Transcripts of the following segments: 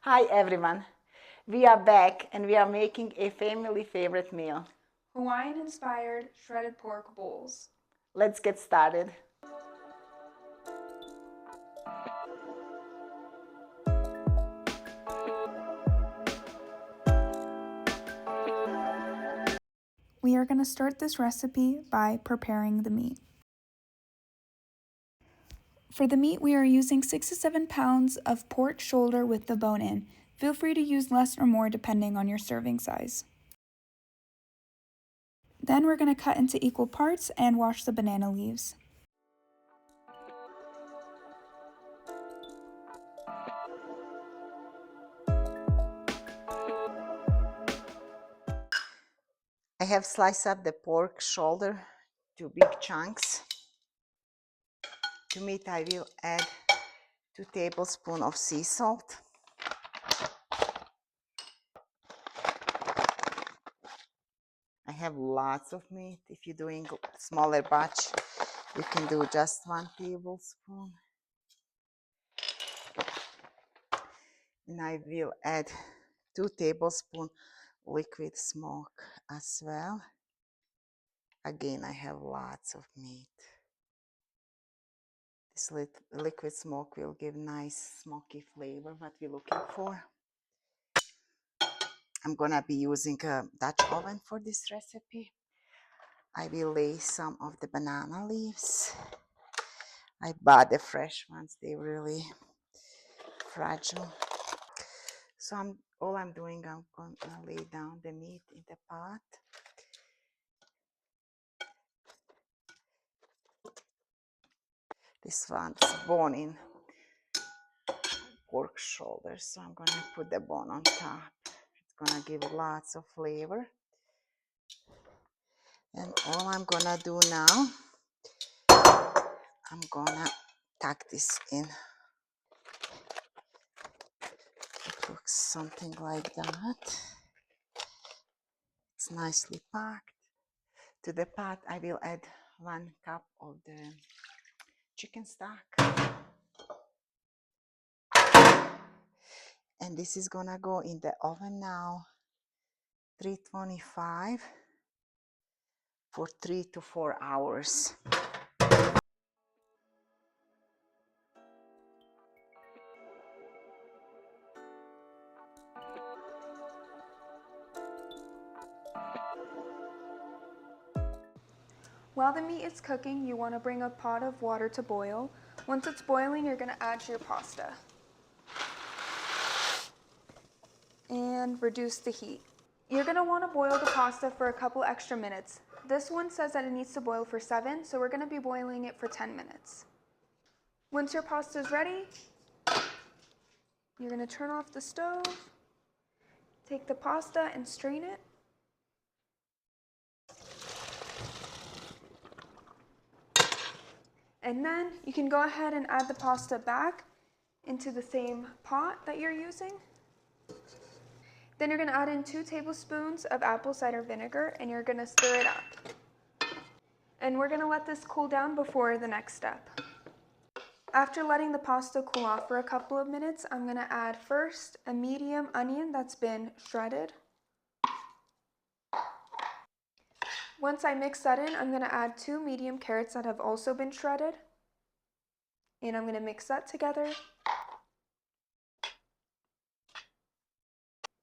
Hi everyone, we are back and we are making a family favorite meal. Hawaiian-inspired shredded pork bowls. Let's get started. We are going to start this recipe by preparing the meat. For the meat, we are using 6 to 7 pounds of pork shoulder with the bone in. Feel free to use less or more depending on your serving size. Then we're going to cut into equal parts and wash the banana leaves. I have sliced up the pork shoulder to big chunks. To meat I will add 2 tablespoons of sea salt. I have lots of meat. If you're doing smaller batch, you can do just 1 tablespoon. And I will add 2 tablespoons liquid smoke as well. Again, I have lots of meat. This liquid smoke will give nice smoky flavor, what we're looking for. I'm gonna be using a Dutch oven for this recipe. I will lay some of the banana leaves. I bought the fresh ones, they're really fragile. So all I'm doing, I'm gonna lay down the meat in the pot. This one's bone-in pork shoulder, so I'm gonna put the bone on top. It's gonna give lots of flavor. And all I'm gonna do now, I'm gonna tuck this in. It looks something like that. It's nicely packed. To the pot, I will add 1 cup of the chicken stock. And this is gonna go in the oven now, 325 for 3 to 4 hours. While the meat is cooking, you want to bring a pot of water to boil. Once it's boiling, you're going to add your pasta and reduce the heat. You're going to want to boil the pasta for a couple extra minutes. This one says that it needs to boil for 7, so we're going to be boiling it for 10 minutes. Once your pasta is ready, you're going to turn off the stove, take the pasta and strain it. And then you can go ahead and add the pasta back into the same pot that you're using. Then you're going to add in 2 tablespoons of apple cider vinegar and you're going to stir it up. And we're going to let this cool down before the next step. After letting the pasta cool off for a couple of minutes, I'm going to add first a medium onion that's been shredded. Once I mix that in, I'm going to add 2 medium carrots that have also been shredded. And I'm going to mix that together.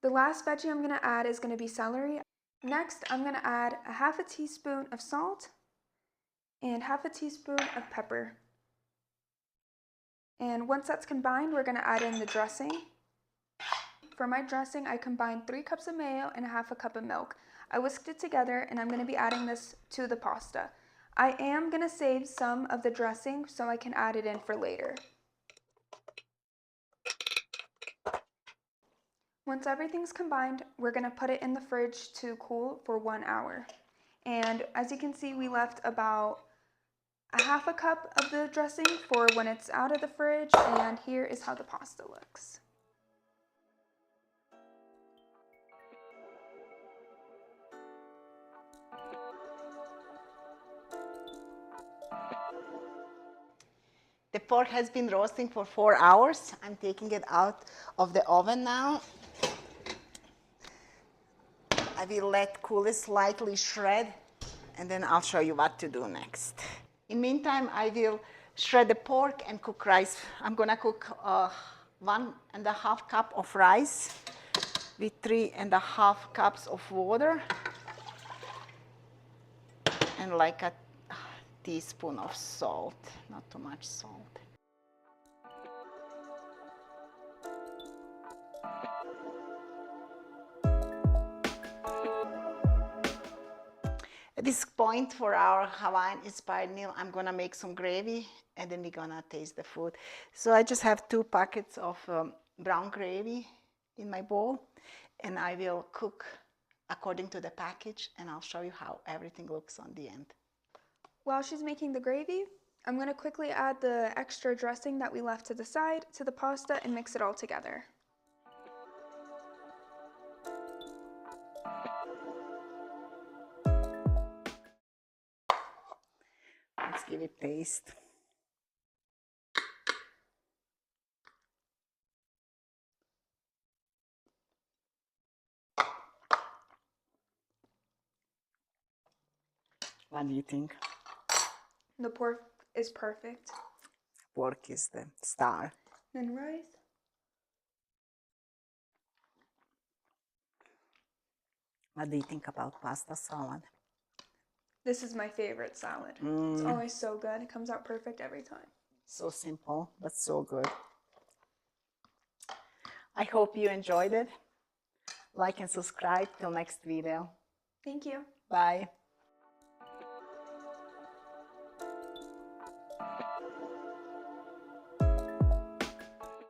The last veggie I'm going to add is going to be celery. Next, I'm going to add a half a teaspoon of salt and half a teaspoon of pepper. And once that's combined, we're going to add in the dressing. For my dressing, I combined 3 cups of mayo and a half a cup of milk. I whisked it together and I'm going to be adding this to the pasta. I am going to save some of the dressing so I can add it in for later. Once everything's combined, we're going to put it in the fridge to cool for 1 hour. And as you can see, we left about a half a cup of the dressing for when it's out of the fridge, and here is how the pasta looks. The pork has been roasting for 4 hours. I'm taking it out of the oven now. I will let cool it slightly shred, and then I'll show you what to do next. In meantime, I will shred the pork and cook rice. I'm gonna cook 1.5 cup of rice with 3.5 cups of water and like a teaspoon of salt, not too much salt. At this point for our Hawaiian-inspired meal, I'm gonna make some gravy and then we're gonna taste the food. So I just have 2 packets of brown gravy in my bowl, and I will cook according to the package, and I'll show you how everything looks on the end. While she's making the gravy, I'm going to quickly add the extra dressing that we left to the side to the pasta and mix it all together. Let's give it a taste. What do you think? The pork is perfect. Pork is the star. Then rice. What do you think about pasta salad? This is my favorite salad. It's always so good. It comes out perfect every time. So simple, but so good. I hope you enjoyed it. Like and subscribe till next video. Thank you. Bye.